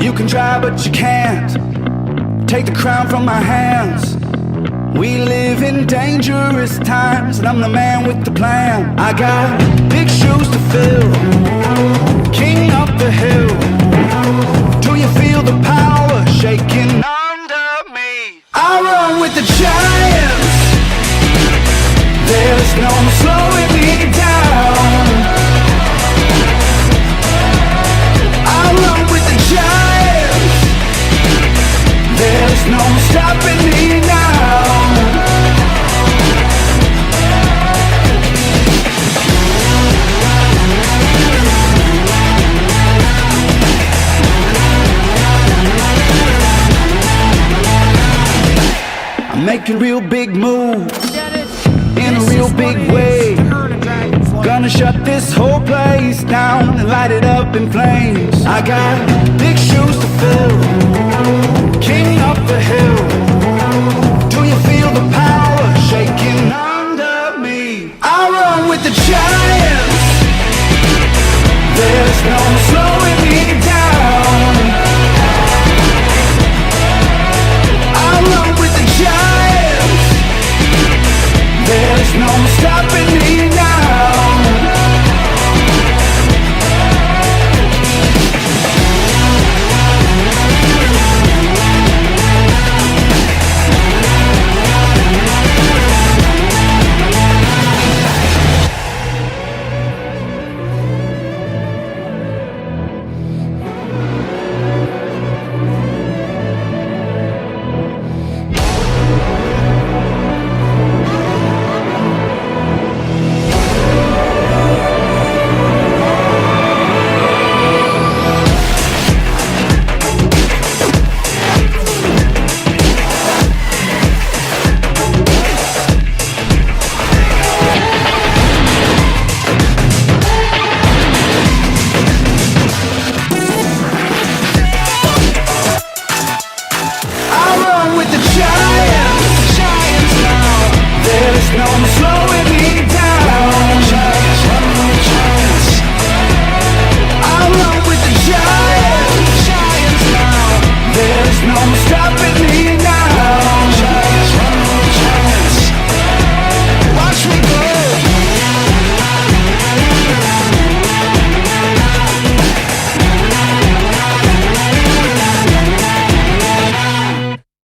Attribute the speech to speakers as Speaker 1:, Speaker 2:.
Speaker 1: You can try but you can't take the crown from my hands. We live in dangerous times, and I'm the man with the plan. I got big shoes to fill, king up the hill. Do you feel the power shaking under me? I run with the giants, there's no slowing me down. I run with the giants, there's no stopping me now. I'm making real big moves in a real big way. Gonna shut this whole place down and light it up in flames. I got big shoes to fill, king up the hill.